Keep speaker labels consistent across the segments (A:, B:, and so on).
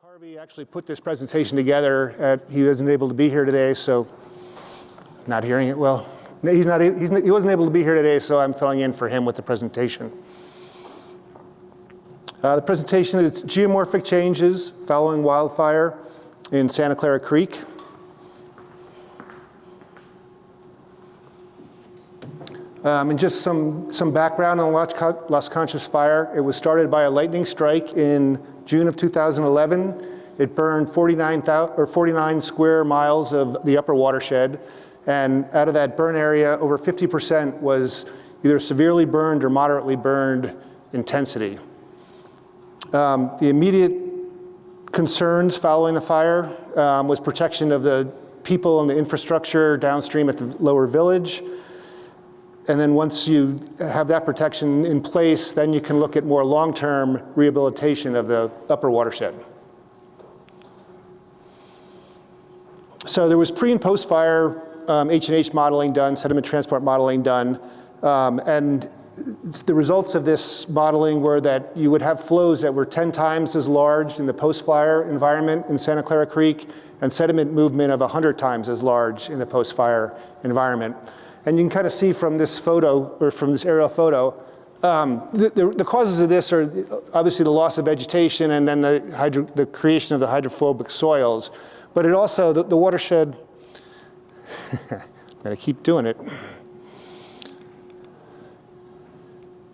A: Harvey actually put this presentation together. He wasn't able to be here today, so not hearing it well. He wasn't able to be here today, so I'm filling in for him with the presentation. The presentation is geomorphic changes following wildfire in Santa Clara Creek. And just some background on Las Conchas fire. It was started by a lightning strike in June of 2011. It burned 49 square miles of the upper watershed. And out of that burn area, over 50% was either severely burned or moderately burned intensity. The immediate concerns following the fire was protection of the people and the infrastructure downstream at the lower village. And then once you have that protection in place, then you can look at more long-term rehabilitation of the upper watershed. So there was pre and post-fire H&H modeling done, sediment transport modeling done, and the results of this modeling were that you would have flows that were 10 times as large in the post-fire environment in Santa Clara Creek, and sediment movement of 100 times as large in the post-fire environment. And you can kind of see from this photo, or from this aerial photo, the causes of this are obviously the loss of vegetation and then the creation of the hydrophobic soils. But it also, the watershed, I'm gonna keep doing it.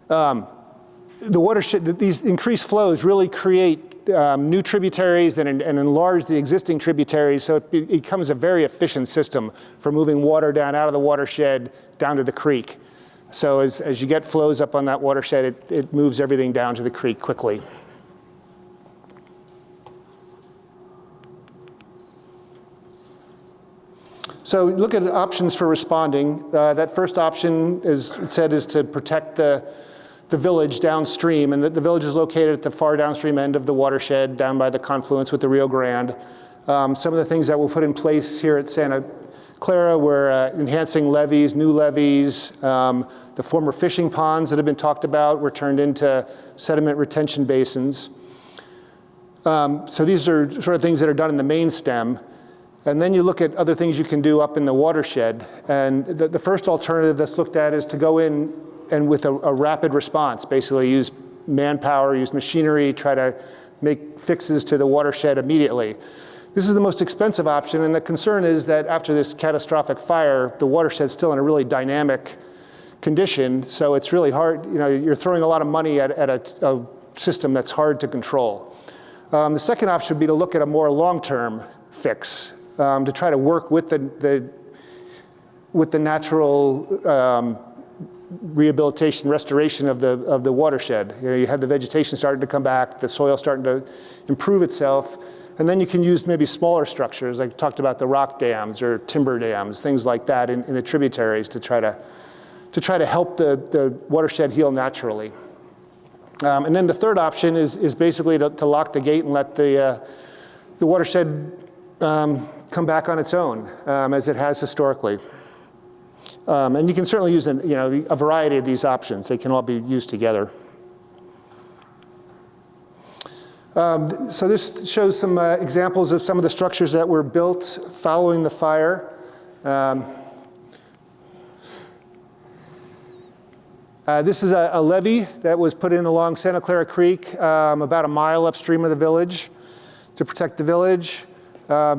A: The watershed, these increased flows really create new tributaries and enlarge the existing tributaries, so it becomes a very efficient system for moving water down out of the watershed down to the creek. So as you get flows up on that watershed, it moves everything down to the creek quickly. So look at options for responding. That first option, as it said, is to protect the village downstream, and the village is located at the far downstream end of the watershed, down by the confluence with the Rio Grande. Some of the things that we'll put in place here at Santa Clara were enhancing levees, new levees. The former fishing ponds that have been talked about were turned into sediment retention basins. So these are sort of things that are done in the main stem. And then you look at other things you can do up in the watershed. And the first alternative that's looked at is to go in and with a rapid response, basically use manpower, use machinery, try to make fixes to the watershed immediately. This is the most expensive option, and the concern is that after this catastrophic fire, the watershed's still in a really dynamic condition, so it's really hard, you're throwing a lot of money at a system that's hard to control. The second option would be to look at a more long-term fix, to try to work with the natural rehabilitation, restoration of the watershed. You have the vegetation starting to come back, the soil starting to improve itself, and then you can use maybe smaller structures, like I talked about the rock dams or timber dams, things like that in the tributaries to try to help the watershed heal naturally. And then the third option is basically to lock the gate and let the watershed come back on its own, as it has historically. And you can certainly use a variety of these options. They can all be used together. So this shows some examples of some of the structures that were built following the fire. This is a levee that was put in along Santa Clara Creek, about a mile upstream of the village to protect the village.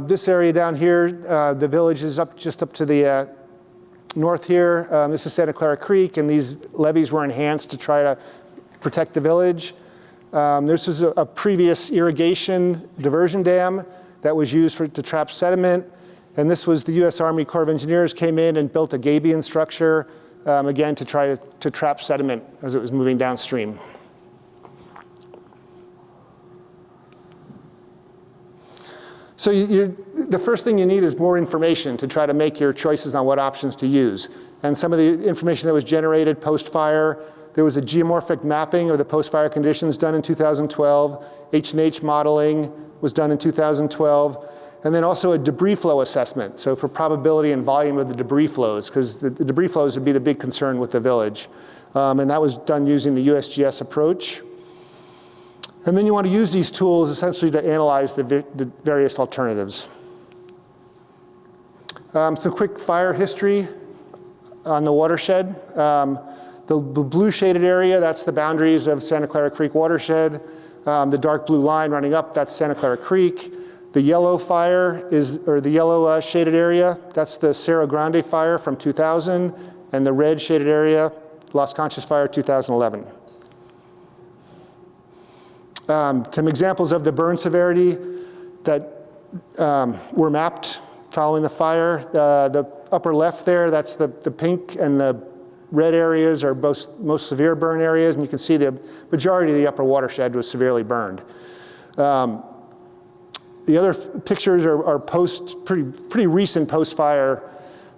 A: This area down here, the village is just up to the north here. This is Santa Clara Creek, and these levees were enhanced to try to protect the village. This is a previous irrigation diversion dam that was used to trap sediment. And this was the US Army Corps of Engineers came in and built a gabion structure, again, to try to trap sediment as it was moving downstream. So the first thing you need is more information to try to make your choices on what options to use. And some of the information that was generated post-fire, there was a geomorphic mapping of the post-fire conditions done in 2012. H&H modeling was done in 2012. And then also a debris flow assessment. So for probability and volume of the debris flows, because the debris flows would be the big concern with the village. And that was done using the USGS approach. And then you want to use these tools essentially to analyze the various alternatives. Some quick fire history on the watershed. The blue shaded area, that's the boundaries of Santa Clara Creek watershed. The dark blue line running up, that's Santa Clara Creek. The yellow fire the yellow shaded area, that's the Cerro Grande fire from 2000, and the red shaded area, Las Conchas fire 2011. Some examples of the burn severity that were mapped following the fire. The upper left there, that's the pink, and the red areas are most severe burn areas, and you can see the majority of the upper watershed was severely burned. The other pictures are pretty recent post-fire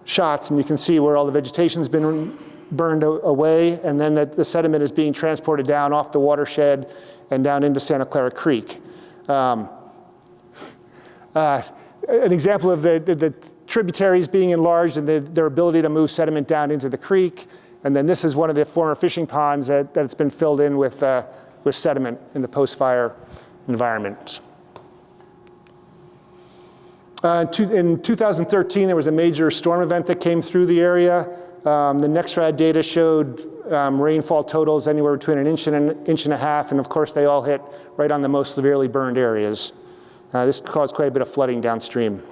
A: shots, and you can see where all the vegetation's been burned away, and then the sediment is being transported down off the watershed and down into Santa Clara Creek. An example of the tributaries being enlarged and their ability to move sediment down into the creek. And then this is one of the former fishing ponds that's been filled in with sediment in the post-fire environment. In 2013, there was a major storm event that came through the area. The NextRad data showed rainfall totals anywhere between an inch and an inch and a half, and of course they all hit right on the most severely burned areas. This caused quite a bit of flooding downstream.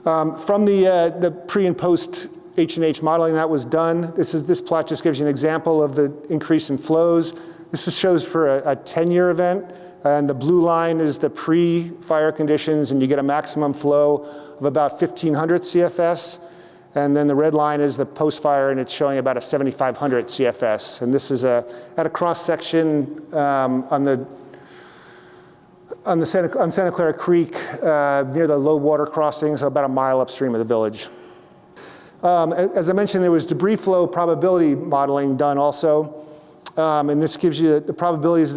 A: From the pre and post H&H modeling that was done, this plot just gives you an example of the increase in flows. This shows for a 10-year event, and the blue line is the pre-fire conditions, and you get a maximum flow of about 1,500 CFS. And then the red line is the post-fire, and it's showing about a 7,500 CFS. And this is at a cross-section on Santa Clara Creek near the low water crossing, so about a mile upstream of the village. As I mentioned, there was debris flow probability modeling done also. And this gives you the probabilities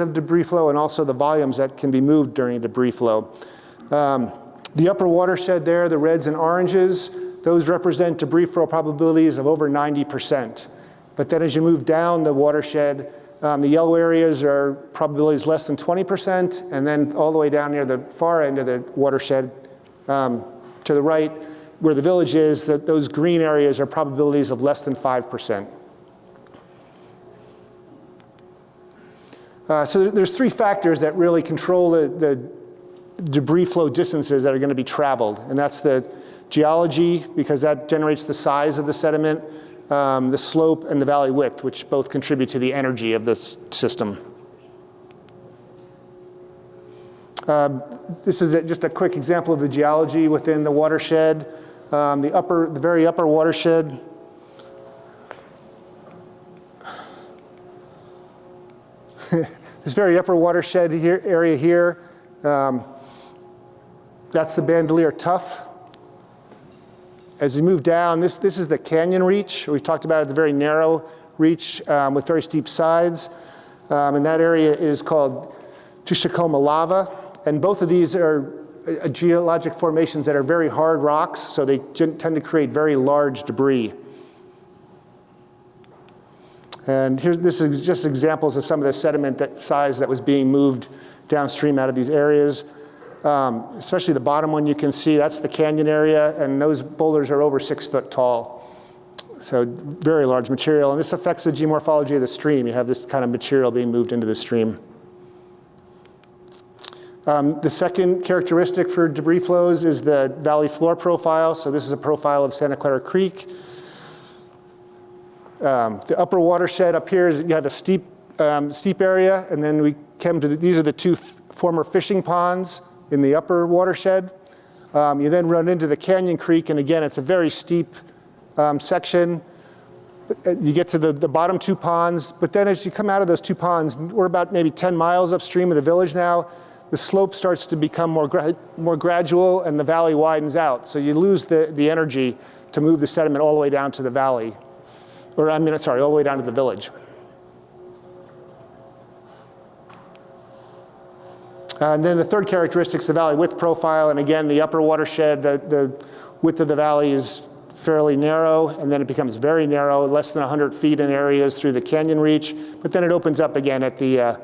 A: of debris flow and also the volumes that can be moved during debris flow. The upper watershed there, the reds and oranges, those represent debris flow probabilities of over 90%. But then as you move down the watershed, the yellow areas are probabilities less than 20%, and then all the way down near the far end of the watershed to the right, where the village is, those green areas are probabilities of less than 5%. So there's three factors that really control the debris flow distances that are going to be traveled, and that's the geology, because that generates the size of the sediment, the slope, and the valley width, which both contribute to the energy of this system. This is just a quick example of the geology within the watershed. The very upper watershed. This very upper watershed area here, that's the Bandelier Tuff. As you move down, this is the canyon reach. We've talked about it, the very narrow reach with very steep sides. And that area is called Tushikoma lava. And both of these are geologic formations that are very hard rocks, so they tend to create very large debris. And this is just examples of some of the sediment size that was being moved downstream out of these areas. Especially the bottom one you can see, that's the canyon area, and those boulders are over 6 foot tall. So very large material, and this affects the geomorphology of the stream. You have this kind of material being moved into the stream. The second characteristic for debris flows is the valley floor profile. So this is a profile of Santa Clara Creek. The upper watershed up here is you have a steep area, and then we come to these are the two former fishing ponds in the upper watershed. You then run into the Canyon Creek, and again, it's a very steep section. You get to the bottom two ponds, but then as you come out of those two ponds, we're about maybe 10 miles upstream of the village now. The slope starts to become more gradual, and the valley widens out. So you lose the energy to move the sediment all the way down to the valley. All the way down to the village. And then the third characteristic is the valley width profile. And again, the upper watershed, the width of the valley is fairly narrow, and then it becomes very narrow, less than 100 feet in areas through the canyon reach, but then it opens up again at the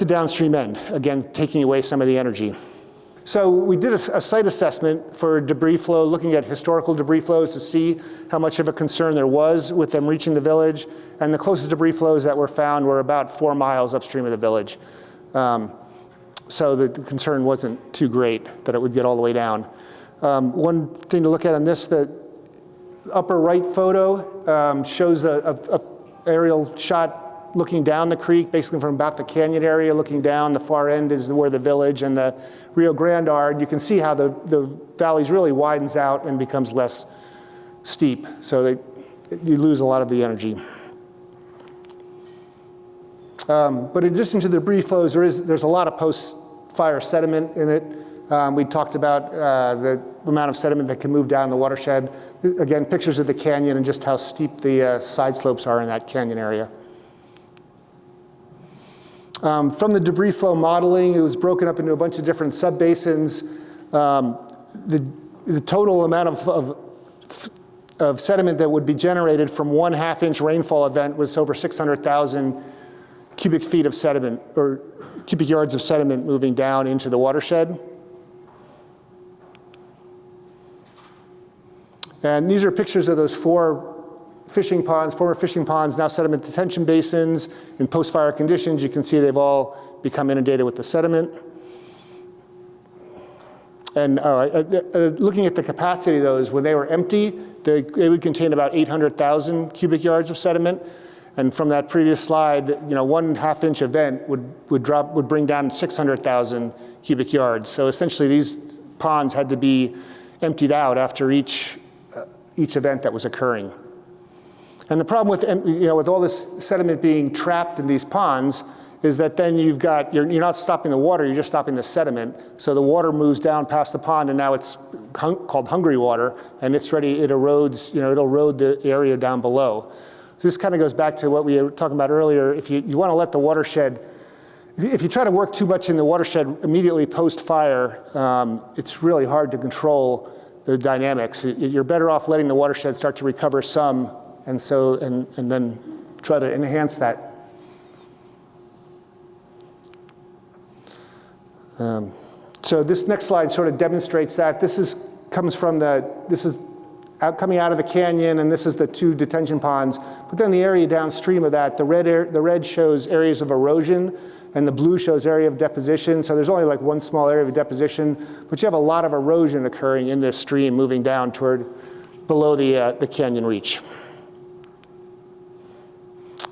A: downstream end, again, taking away some of the energy. So we did a site assessment for debris flow, looking at historical debris flows to see how much of a concern there was with them reaching the village, and the closest debris flows that were found were about 4 miles upstream of the village. So the concern wasn't too great that it would get all the way down. One thing to look at on this, the upper right photo shows a aerial shot looking down the creek, basically from about the canyon area, looking down. The far end is where the village and the Rio Grande are. And you can see how the valleys really widens out and becomes less steep. So you lose a lot of the energy. But in addition to the debris flows, there's a lot of post-fire sediment in it. We talked about the amount of sediment that can move down the watershed. Again, pictures of the canyon and just how steep the side slopes are in that canyon area. From the debris flow modeling, it was broken up into a bunch of different subbasins. The total amount of sediment that would be generated from 1/2 inch rainfall event was over 600,000 cubic feet of sediment, or cubic yards of sediment moving down into the watershed. And these are pictures of those 4 fishing ponds, former fishing ponds, now sediment detention basins. In post-fire conditions, you can see they've all become inundated with the sediment. And looking at the capacity of those, when they were empty, they would contain about 800,000 cubic yards of sediment. And from that previous slide, 1/2 inch event would bring down 600,000 cubic yards. So essentially, these ponds had to be emptied out after each event that was occurring. And the problem with all this sediment being trapped in these ponds is that then you're not stopping the water, you're just stopping the sediment. So the water moves down past the pond, and now it's called hungry water, and it erodes, it'll erode the area down below. So this kind of goes back to what we were talking about earlier. If you want to let the watershed, if you try to work too much in the watershed immediately post-fire, it's really hard to control the dynamics. You're better off letting the watershed start to recover some, and then try to enhance that. So this next slide sort of demonstrates that. This is coming out of the canyon, and this is the 2 detention ponds. But then the area downstream of that, the red shows areas of erosion, and the blue shows area of deposition. So there's only like one small area of deposition, but you have a lot of erosion occurring in this stream moving down toward below the canyon reach.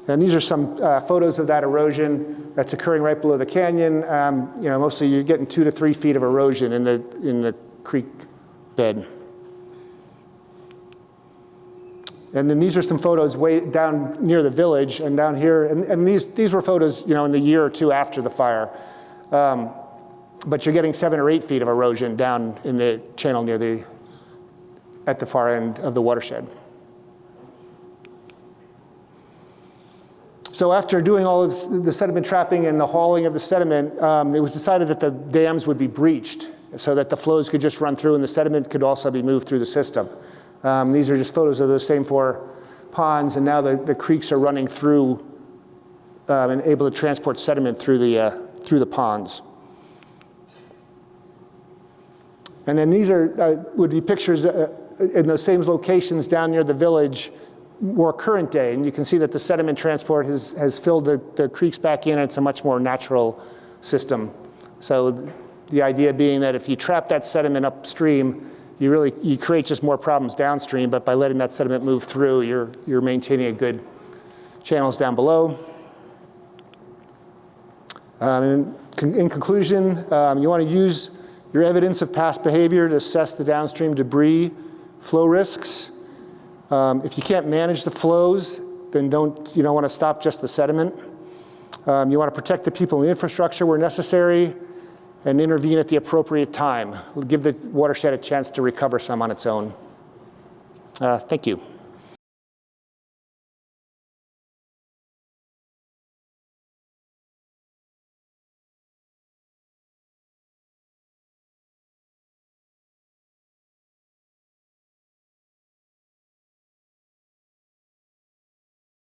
A: And these are some photos of that erosion that's occurring right below the canyon. Mostly you're getting 2 to 3 feet of erosion in the creek bed. And then these are some photos way down near the village and down here. And these were photos, in the year or 2 after the fire. But you're getting 7 or 8 feet of erosion down in the channel at the far end of the watershed. So after doing all of the sediment trapping and the hauling of the sediment, it was decided that the dams would be breached so that the flows could just run through and the sediment could also be moved through the system. These are just photos of those same 4 ponds, and now the creeks are running through and able to transport sediment through the ponds. And then these would be pictures in those same locations down near the village, more current day, and you can see that the sediment transport has filled the creeks back in, and it's a much more natural system. So the idea being that if you trap that sediment upstream, you create just more problems downstream, but by letting that sediment move through, you're maintaining a good channels down below. In conclusion, you want to use your evidence of past behavior to assess the downstream debris flow risks. If you can't manage the flows, then you don't want to stop just the sediment. You want to protect the people and the infrastructure where necessary, and intervene at the appropriate time. Give the watershed a chance to recover some on its own. Thank you.